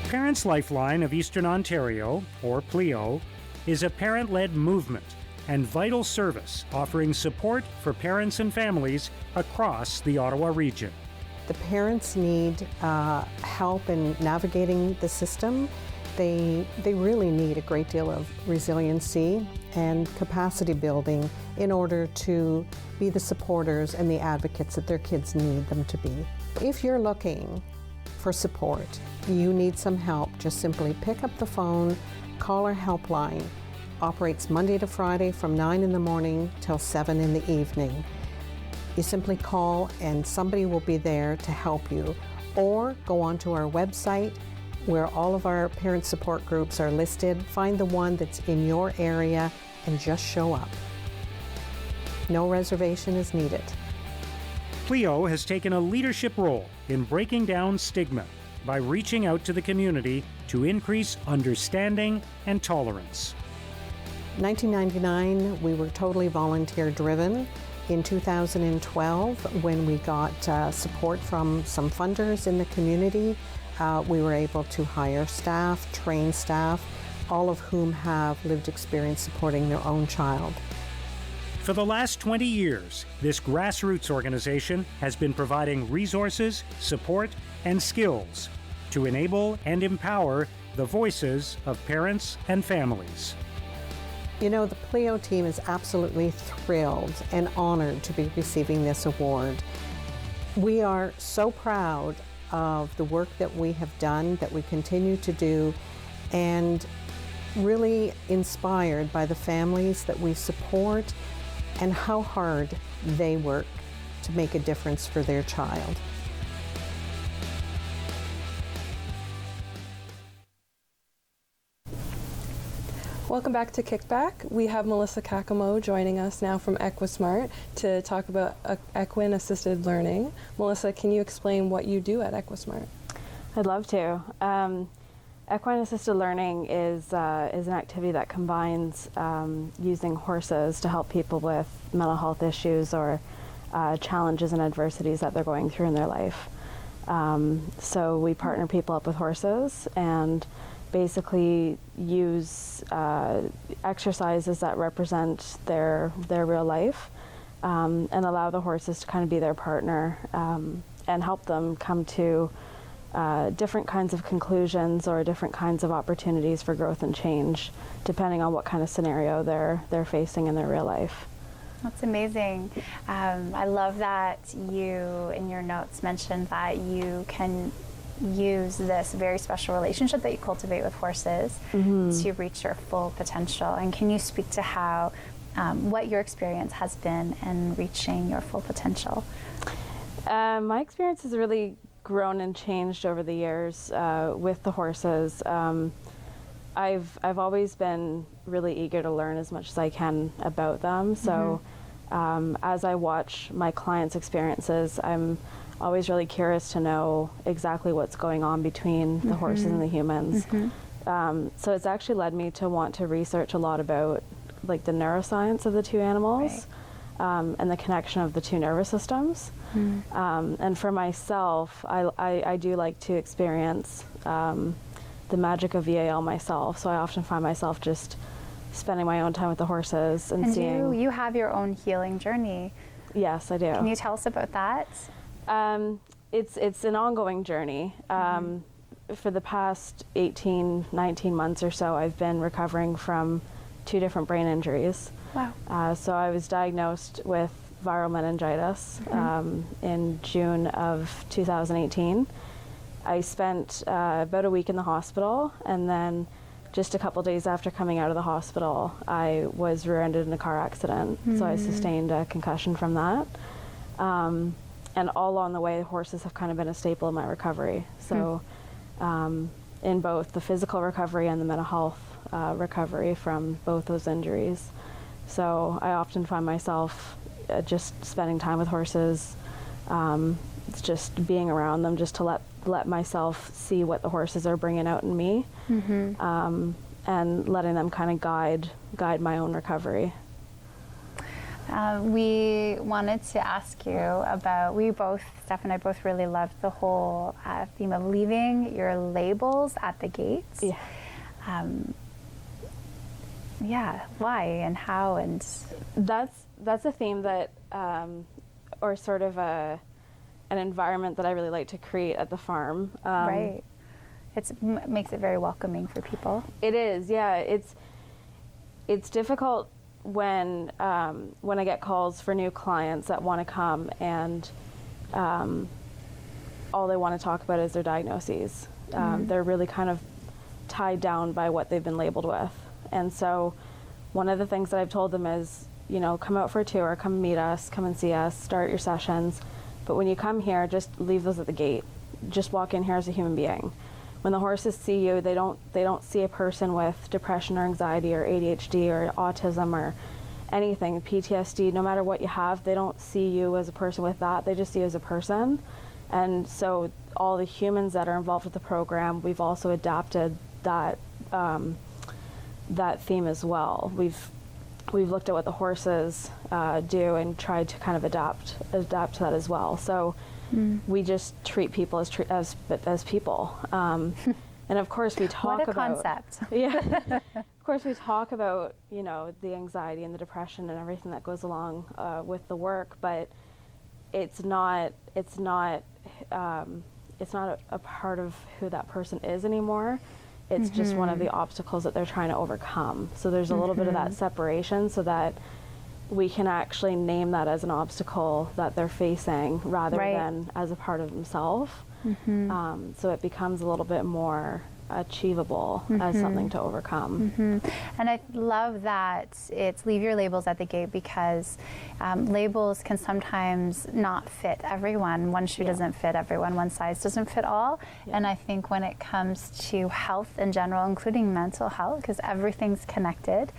Parents Lifeline of Eastern Ontario, or PLEO, is a parent-led movement and vital service offering support for parents and families across the Ottawa region. The parents need help in navigating the system. They really need a great deal of resiliency and capacity building in order to be the supporters and the advocates that their kids need them to be. If you're looking for support, you need some help, just simply pick up the phone, call our helpline. Operates Monday to Friday from 9 in the morning till 7 in the evening. You simply call and somebody will be there to help you, or go onto our website where all of our parent support groups are listed. Find the one that's in your area and just show up. No reservation is needed. PLEO has taken a leadership role in breaking down stigma by reaching out to the community to increase understanding and tolerance. 1999, we were totally volunteer driven. In 2012, when we got support from some funders in the community, we were able to hire staff, train staff, all of whom have lived experience supporting their own child. For the last 20 years, this grassroots organization has been providing resources, support, and skills to enable and empower the voices of parents and families. You know, the PLEO team is absolutely thrilled and honored to be receiving this award. We are so proud of the work that we have done, that we continue to do, and really inspired by the families that we support and how hard they work to make a difference for their child. Welcome back to Kickback. We have Melissa Caccamo joining us now from EquiSmart to talk about equine assisted learning. Melissa, can you explain what you do at EquiSmart? I'd love to. Equine assisted learning is an activity that combines using horses to help people with mental health issues or challenges and adversities that they're going through in their life. So we partner people up with horses and basically use exercises that represent their real life, and allow the horses to kind of be their partner, and help them come to different kinds of conclusions or different kinds of opportunities for growth and change, depending on what kind of scenario they're facing in their real life. That's amazing. I love that you, in your notes, mentioned that you can use this very special relationship that you cultivate with horses to reach your full potential. And can you speak to how, what your experience has been in reaching your full potential? My experience has really grown and changed over the years with the horses. I've always been really eager to learn as much as I can about them. So as I watch my clients' experiences, I'm always really curious to know exactly what's going on between the horses and the humans. So it's actually led me to want to research a lot about like the neuroscience of the two animals, and the connection of the two nervous systems. And for myself, I do like to experience the magic of VAL myself. So I often find myself just spending my own time with the horses and seeing. You have your own healing journey. Yes, I do. Can you tell us about that? It's an ongoing journey. For the past 18, 19 months or so, I've been recovering from 2 different brain injuries. Wow. So I was diagnosed with viral meningitis in June of 2018. I spent about a week in the hospital, and then just a couple days after coming out of the hospital, I was rear-ended in a car accident. So I sustained a concussion from that. And all along the way, horses have kind of been a staple in my recovery. So in both the physical recovery and the mental health recovery from both those injuries. So I often find myself just spending time with horses, just being around them, just to let myself see what the horses are bringing out in me, and letting them kind of guide my own recovery. We wanted to ask you about, Steph and I both really loved the whole theme of leaving your labels at the gates. Yeah. Why and how? And that's a theme that, or sort of an environment that I really like to create at the farm. Right. It makes it very welcoming for people. It is, yeah. It's difficult when I get calls for new clients that want to come and all they want to talk about is their diagnoses. They're really kind of tied down by what they've been labeled with. And so one of the things that I've told them is, come out for a tour, come meet us, come and see us, start your sessions. But when you come here, just leave those at the gate. Just walk in here as a human being. When the horses see you, they don't see a person with depression or anxiety or ADHD or autism or anything, PTSD. No matter what you have, they don't see you as a person with that. They just see you as a person. And so all the humans that are involved with the program, we've also adapted that theme as well. We've looked at what the horses do and tried to kind of adapt to that as well. So we just treat people as people. And of course we talk about— What a concept. Yeah. Of course we talk about, the anxiety and the depression and everything that goes along with the work, but it's not a part of who that person is anymore. It's just one of the obstacles that they're trying to overcome. So there's a little bit of that separation so that we can actually name that as an obstacle that they're facing rather than as a part of themselves. So it becomes a little bit more achievable as something to overcome. And I love that it's leave your labels at the gate, because labels can sometimes not fit everyone. One shoe doesn't fit everyone, one size doesn't fit all. And I think when it comes to health in general, including mental health, because everything's connected,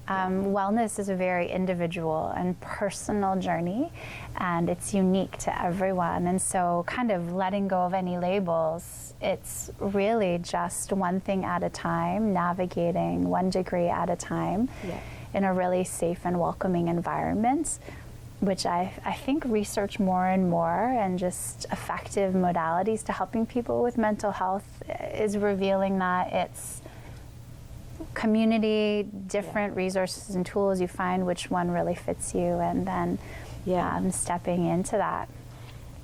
Wellness is a very individual and personal journey, and it's unique to everyone. And so kind of letting go of any labels, it's really just one thing at a time, navigating 1 degree at a time in a really safe and welcoming environment, which I think research more and more, and just effective modalities to helping people with mental health is revealing that it's community, different resources and tools. You find which one really fits you, and then stepping into that.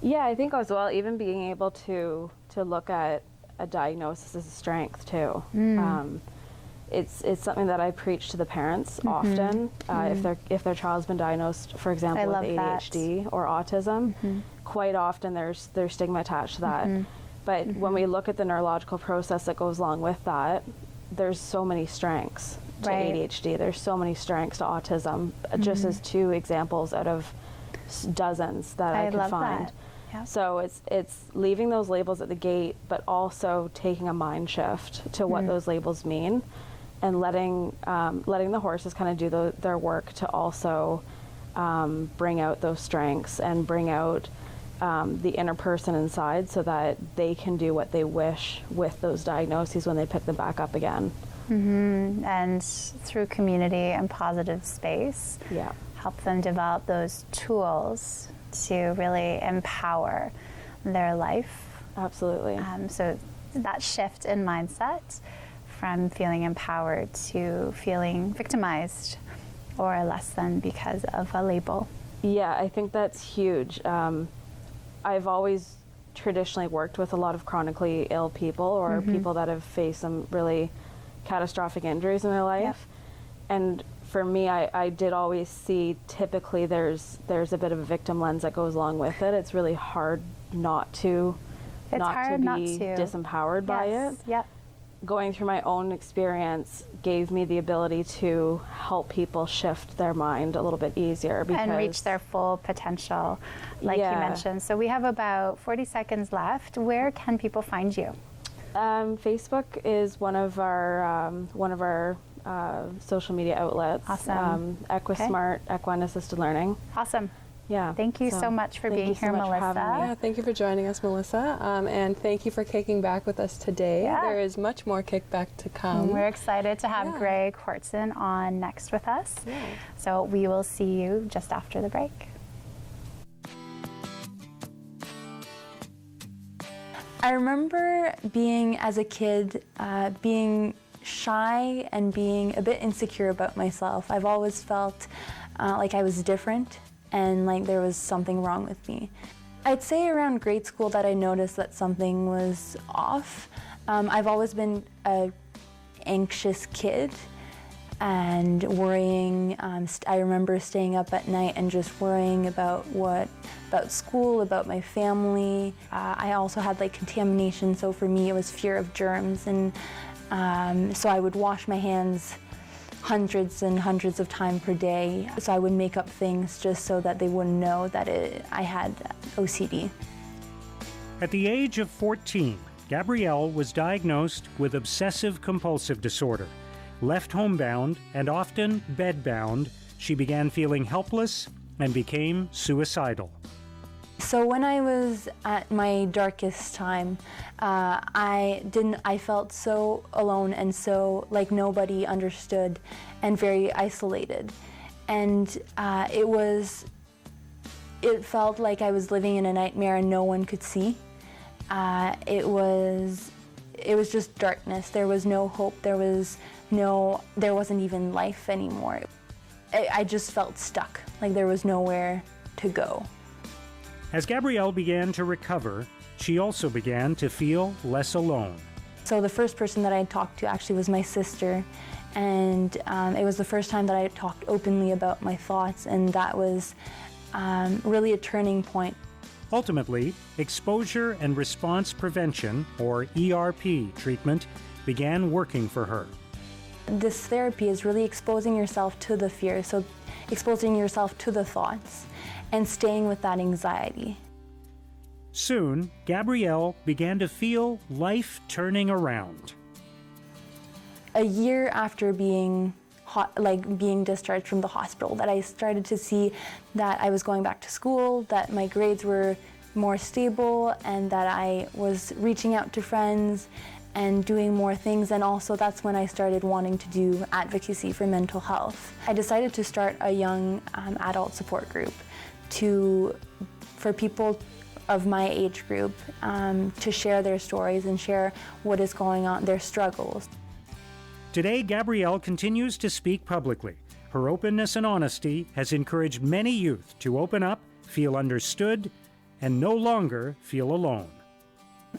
Yeah, I think as well, even being able to look at a diagnosis as a strength too. It's something that I preach to the parents often. If their child's been diagnosed, for example, with ADHD or autism, quite often there's stigma attached to that. But when we look at the neurological process that goes along with that, there's so many strengths to ADHD. There's so many strengths to autism. Just as 2 examples out of dozens that I could find. That. Yep. So it's leaving those labels at the gate, but also taking a mind shift to what those labels mean, and letting the horses kind of do their work to also bring out those strengths and bring out the inner person inside, so that they can do what they wish with those diagnoses when they pick them back up again. And through community and positive space, help them develop those tools to really empower their life. Absolutely. So that shift in mindset from feeling empowered to feeling victimized or less than because of a label. Yeah, I think that's huge. I've always traditionally worked with a lot of chronically ill people, or people that have faced some really catastrophic injuries in their life. And for me, I did always see, typically there's a bit of a victim lens that goes along with it. It's really hard not to be disempowered by it. Yep. Going through my own experience gave me the ability to help people shift their mind a little bit easier, and reach their full potential, like you mentioned. So we have about 40 seconds left. Where can people find you? Facebook is one of our social media outlets. Awesome. Equismart, Equine Assisted Learning. Awesome. Yeah. Thank you so much for being here, Melissa. Yeah, thank you for joining us, Melissa. And thank you for kicking back with us today. Yeah. There is much more kickback to come. We're excited to have Greg Hortson on next with us. Yeah. So we will see you just after the break. I remember being, as a kid, being shy and being a bit insecure about myself. I've always felt like I was different and like there was something wrong with me. I'd say around grade school that I noticed that something was off. I've always been an anxious kid and worrying. I remember staying up at night and just worrying about school, about my family. I also had like contamination, so for me it was fear of germs, and so I would wash my hands hundreds and hundreds of times per day. So I would make up things just so that they wouldn't know that I had OCD. At the age of 14, Gabrielle was diagnosed with obsessive-compulsive disorder. Left homebound and often bedbound, she began feeling helpless and became suicidal. So when I was at my darkest time, I felt so alone and so like nobody understood and very isolated. And it felt like I was living in a nightmare and no one could see. It was just darkness. There was no hope. There wasn't even life anymore. I just felt stuck, like there was nowhere to go. As Gabrielle began to recover, she also began to feel less alone. So the first person that I talked to actually was my sister, and it was the first time that I talked openly about my thoughts, and that was really a turning point. Ultimately, exposure and response prevention, or ERP treatment, began working for her. This therapy is really exposing yourself to the fear, so exposing yourself to the thoughts and staying with that anxiety. Soon, Gabrielle began to feel life turning around. A year after being like being discharged from the hospital, that I started to see that I was going back to school, that my grades were more stable, and that I was reaching out to friends and doing more things. And also that's when I started wanting to do advocacy for mental health. I decided to start a young adult support group for people of my age group to share their stories and share what is going on, their struggles. Today, Gabrielle continues to speak publicly. Her openness and honesty has encouraged many youth to open up, feel understood, and no longer feel alone.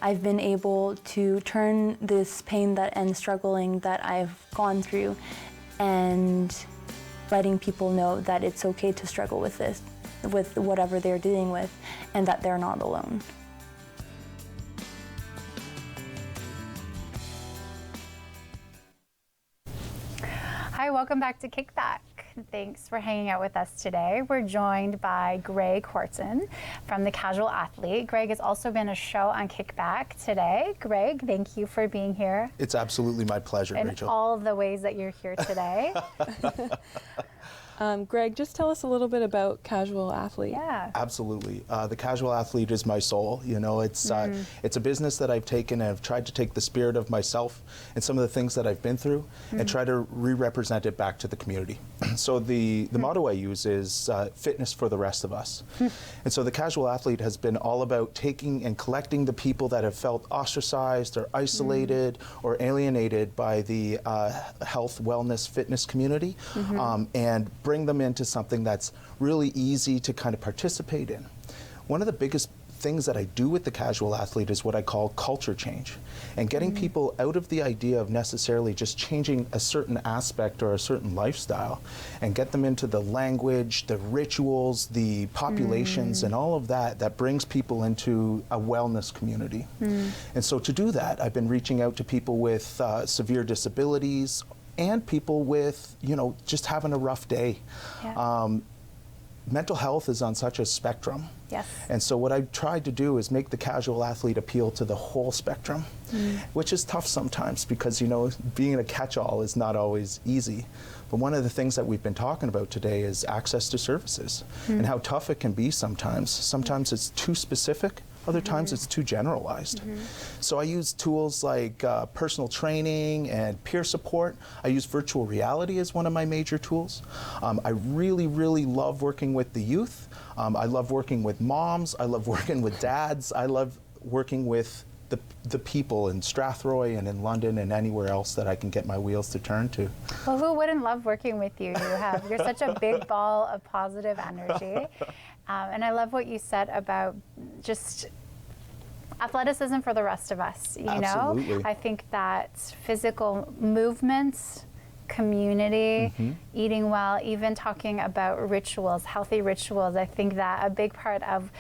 I've been able to turn this pain and struggling that I've gone through and letting people know that it's okay to struggle with this, with whatever they're dealing with, and that they're not alone. Hi, welcome back to Kickback. Thanks for hanging out with us today. We're joined by Greg Horton from The Casual Athlete. Greg has also been a show on Kickback today. Greg, thank you for being here. It's absolutely my pleasure, Rachel. In all of the ways that you're here today. Greg, just tell us a little bit about Casual Athlete. Yeah. Absolutely. The Casual Athlete is my soul. You know, it's a business that I've taken and I've tried to take the spirit of myself and some of the things that I've been through and try to re-represent it back to the community. So the motto I use is fitness for the rest of us. And so the Casual Athlete has been all about taking and collecting the people that have felt ostracized or isolated or alienated by the health, wellness, fitness community and bring them into something that's really easy to kind of participate in. One of the biggest things that I do with the Casual Athlete is what I call culture change, and getting people out of the idea of necessarily just changing a certain aspect or a certain lifestyle and get them into the language, the rituals, the populations and all of that that brings people into a wellness community. And so to do that, I've been reaching out to people with severe disabilities and people with, you know, just having a rough day. Yeah. Mental health is on such a spectrum. Yes. And so what I've tried to do is make the Casual Athlete appeal to the whole spectrum, which is tough sometimes because, you know, being a catch-all is not always easy. But one of the things that we've been talking about today is access to services and how tough it can be sometimes. Sometimes it's too specific. Other times it's too generalized. So I use tools like personal training and peer support. I use virtual reality as one of my major tools. I really, really love working with the youth. I love working with moms. I love working with dads. I love working with the people in Strathroy and in London and anywhere else that I can get my wheels to turn to. Well, who wouldn't love working with you? You're such a big ball of positive energy. And I love what you said about just athleticism for the rest of us, you Absolutely. know? I think that physical movements, community, eating well, even talking about rituals, healthy rituals, I think that a big part of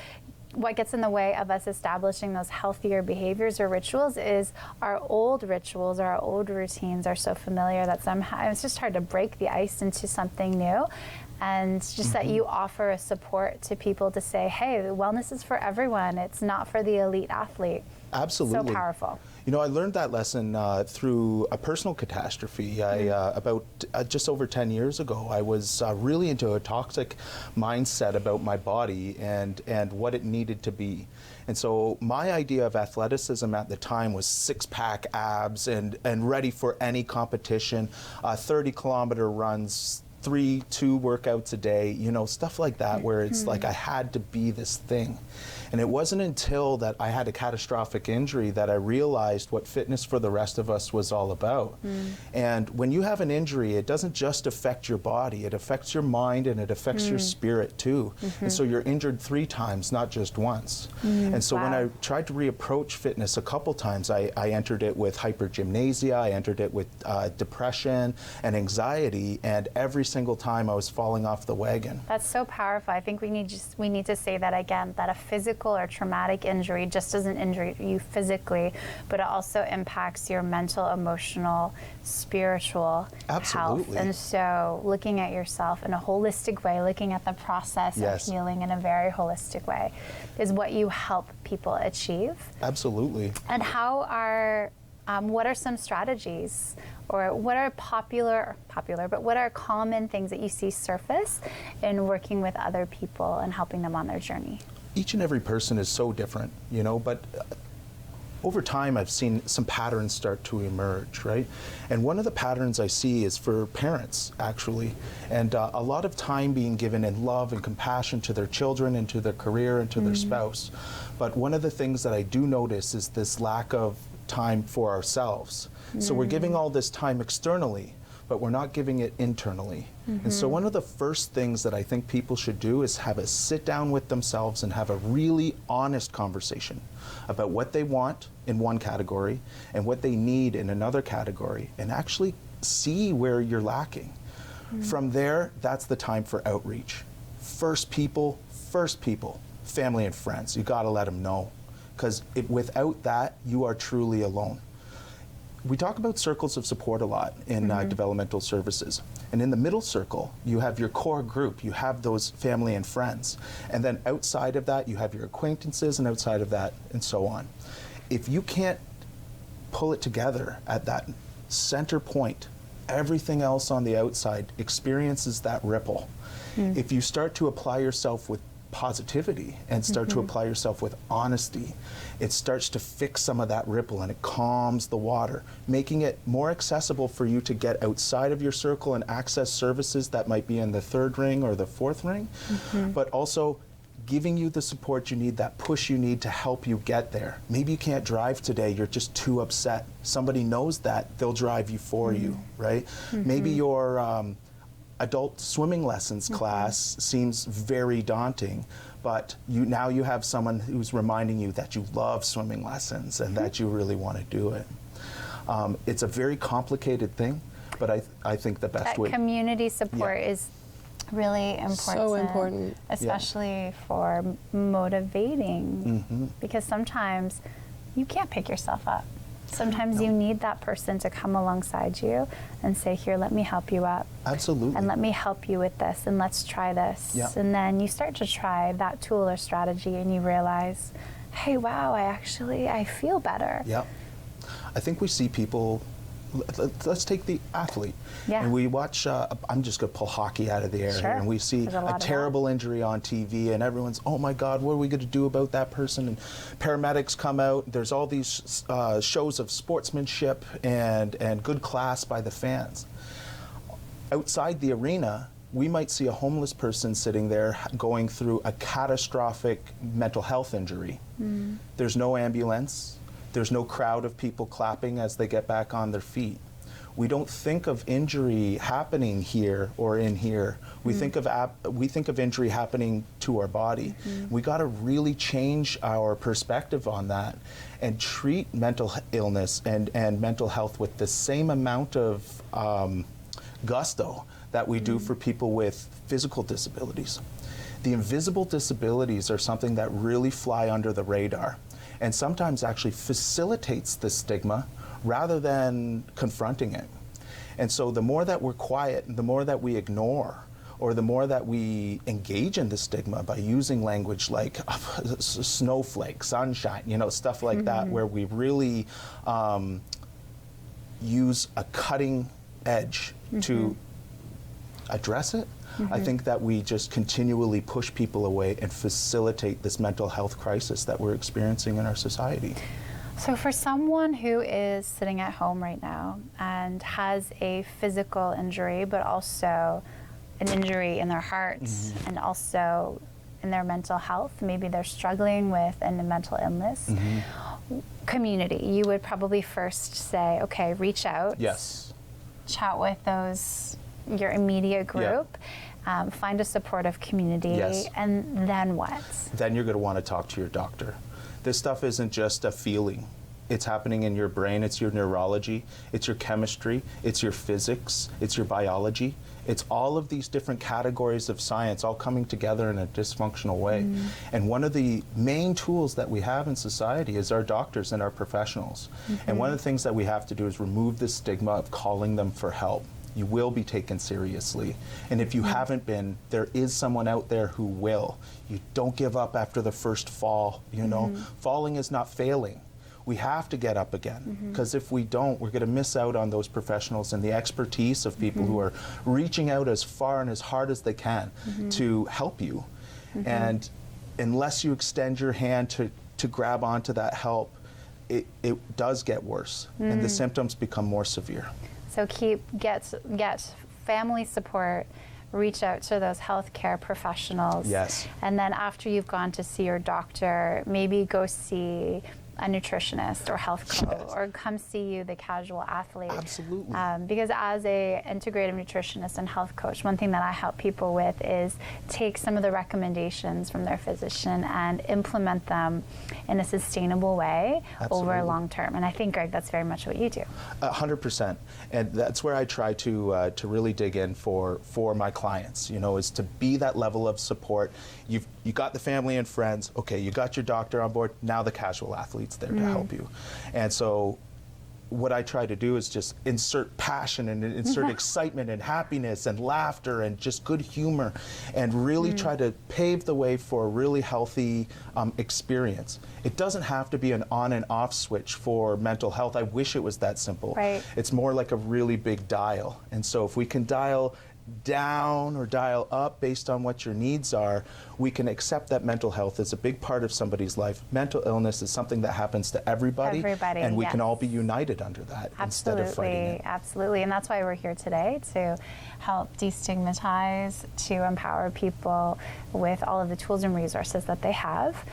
what gets in the way of us establishing those healthier behaviors or rituals is our old rituals or our old routines are so familiar that somehow it's just hard to break the ice into something new. And just that you offer a support to people to say, hey, wellness is for everyone. It's not for the elite athlete. Absolutely. So powerful. You know, I learned that lesson through a personal catastrophe. About just over 10 years ago, I was really into a toxic mindset about my body and what it needed to be. And so my idea of athleticism at the time was six-pack abs and ready for any competition, 30-kilometer runs, 2 workouts a day, you know, stuff like that, where it's like I had to be this thing. And it wasn't until that I had a catastrophic injury that I realized what fitness for the rest of us was all about. And when you have an injury, it doesn't just affect your body, it affects your mind and it affects your spirit too. And so you're injured 3 times, not just once. And so when I tried to reapproach fitness a couple times, I entered it with hypergymnasia, I entered it with depression and anxiety, and every single time I was falling off the wagon. That's so powerful. I think we need to say that again, that a physical or traumatic injury just doesn't injure you physically, but it also impacts your mental, emotional, spiritual health. And so looking at yourself in a holistic way, looking at the process of healing in a very holistic way is what you help people achieve. Absolutely. And how are what are some strategies, or what are popular, but what are common things that you see surface in working with other people and helping them on their journey? Each and every person is so different, you know, but over time I've seen some patterns start to emerge, right? And one of the patterns I see is for parents, actually, and a lot of time being given in love and compassion to their children and to their career and to their spouse. But one of the things that I do notice is this lack of time for ourselves. So we're giving all this time externally, but we're not giving it internally. And so one of the first things that I think people should do is have a sit down with themselves and have a really honest conversation about what they want in one category and what they need in another category, and actually see where you're lacking. From there, that's the time for outreach. First people, family and friends. You gotta let them know, because without that, you are truly alone. We talk about circles of support a lot in developmental services. And in the middle circle, you have your core group, you have those family and friends. And then outside of that, you have your acquaintances, and outside of that, and so on. If you can't pull it together at that center point, everything else on the outside experiences that ripple. If you start to apply yourself with positivity and start to apply yourself with honesty, it starts to fix some of that ripple, and it calms the water, making it more accessible for you to get outside of your circle and access services that might be in the third ring or the fourth ring, but also giving you the support you need, that push you need to help you get there. Maybe you can't drive today, you're just too upset. Somebody knows that, they'll drive you for you, right? Maybe your adult swimming lessons class seems very daunting, but now you have someone who's reminding you that you love swimming lessons and that you really want to do it. It's a very complicated thing, but I think the best way... Community support is really important. So important. Especially for motivating, because sometimes you can't pick yourself up. Sometimes you need that person to come alongside you and say, here, let me help you up. Absolutely. And let me help you with this, and let's try this. And then you start to try that tool or strategy, and you realize, hey, wow, I feel better. I think we see people, let's take the athlete. And we watch, I'm just going to pull hockey out of the air here, and we see a terrible injury on TV, and everyone's, oh my God, what are we going to do about that person? And paramedics come out, there's all these shows of sportsmanship and good class by the fans. Outside the arena, we might see a homeless person sitting there going through a catastrophic mental health injury. There's no ambulance. There's no crowd of people clapping as they get back on their feet. We don't think of injury happening here or in here. We think of injury happening to our body. We got to really change our perspective on that and treat mental illness and mental health with the same amount of gusto that we do for people with physical disabilities. The invisible disabilities are something that really fly under the radar, and sometimes actually facilitates the stigma rather than confronting it. And so the more that we're quiet, the more that we ignore, or the more that we engage in the stigma by using language like snowflake, sunshine, stuff like that, where we really use a cutting edge to address it, I think that we just continually push people away and facilitate this mental health crisis that we're experiencing in our society. So for someone who is sitting at home right now and has a physical injury, but also an injury in their heart and also in their mental health, maybe they're struggling with a mental illness, community, you would probably first say, okay, reach out. Chat with your immediate group, find a supportive community, and then what? Then you're going to want to talk to your doctor. This stuff isn't just a feeling. It's happening in your brain, it's your neurology, it's your chemistry, it's your physics, it's your biology. It's all of these different categories of science all coming together in a dysfunctional way. And one of the main tools that we have in society is our doctors and our professionals. And one of the things that we have to do is remove the stigma of calling them for help. You will be taken seriously. And if you haven't been, there is someone out there who will. You don't give up after the first fall, Falling is not failing. we have to get up again, because if we don't, we're going to miss out on those professionals and the expertise of people who are reaching out as far and as hard as they can to help you. And unless you extend your hand to grab onto that help, it does get worse, and the symptoms become more severe. So get family support, reach out to those healthcare professionals. Yes. And then after you've gone to see your doctor, maybe go see a nutritionist or health coach, or come see you, the casual athlete. Absolutely. Because as a integrative nutritionist and health coach, one thing that I help people with is take some of the recommendations from their physician and implement them in a sustainable way over long term. And I think, Greg, that's very much what you do. 100%. And that's where I try to really dig in for my clients, is to be that level of support. You got the family and friends, okay, you got your doctor on board, now the casual athlete's there to help you. And so what I try to do is just insert passion and insert excitement and happiness and laughter and just good humor, and really try to pave the way for a really healthy experience. It doesn't have to be an on and off switch for mental health. I wish it was that simple. Right. It's more like a really big dial. And so if we can dial down or dial up based on what your needs are, we can accept that mental health is a big part of somebody's life. Mental illness is something that happens to everybody, and we can all be united under that instead of fighting it. Absolutely, and that's why we're here today, to help destigmatize, to empower people with all of the tools and resources that they have.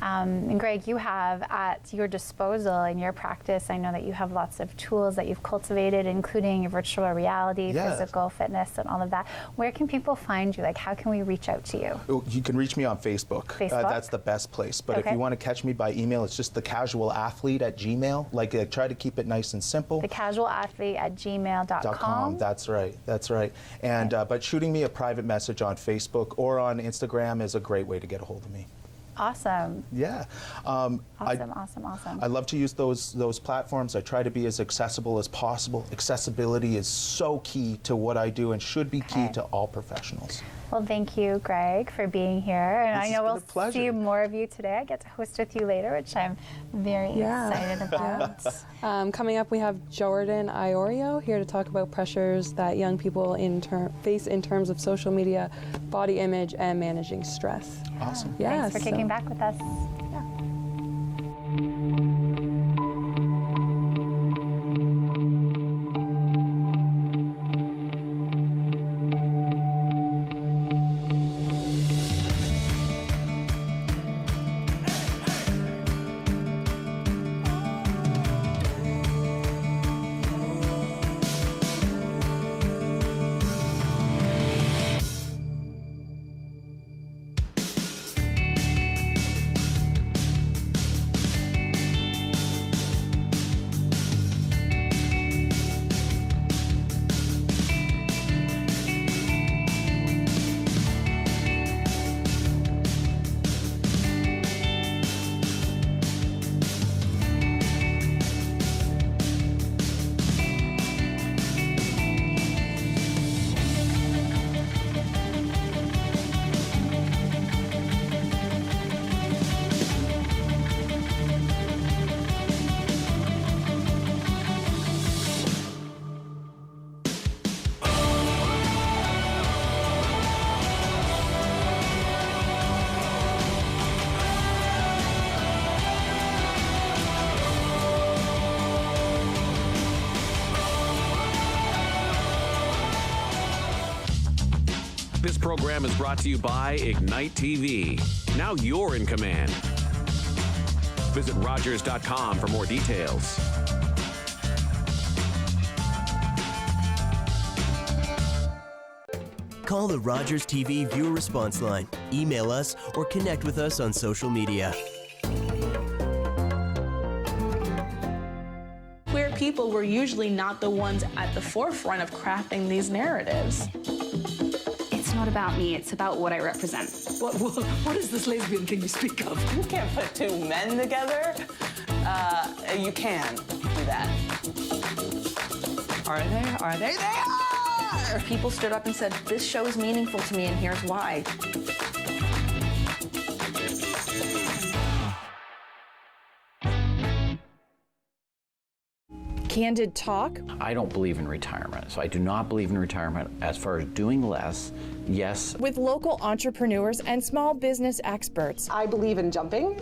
And Greg, you have at your disposal in your practice, I know that you have lots of tools that you've cultivated, including virtual reality, physical fitness, and all of that. Where can people find you? Like, how can we reach out to you? You can reach me on Facebook. That's the best place. But if you want to catch me by email, it's just thecasualathlete@gmail. Try to keep it nice and simple. Thecasualathlete@gmail.com. That's right. And but shooting me a private message on Facebook or on Instagram is a great way to get a hold of me. Awesome. Yeah. Awesome. I love to use those platforms. I try to be as accessible as possible. Accessibility is so key to what I do and should be key to all professionals. Well, thank you, Greg, for being here. And I know we'll see more of you today. I get to host with you later, which I'm very excited about. Coming up, we have Jordan Iorio here to talk about pressures that young people face in terms of social media, body image, and managing stress. Awesome. Thanks for kicking back with us. This program is brought to you by Ignite TV. Now you're in command. Visit Rogers.com for more details. Call the Rogers TV viewer response line, email us, or connect with us on social media. Queer people were usually not the ones at the forefront of crafting these narratives. It's not about me, it's about what I represent. What is this lesbian thing you speak of? You can't put two men together. You can do that. Are they? Are they? They are! People stood up and said, this show is meaningful to me and here's why. candid talk. I don't believe in retirement, so I do not believe in retirement as far as doing less. Yes. With local entrepreneurs and small business experts. I believe in jumping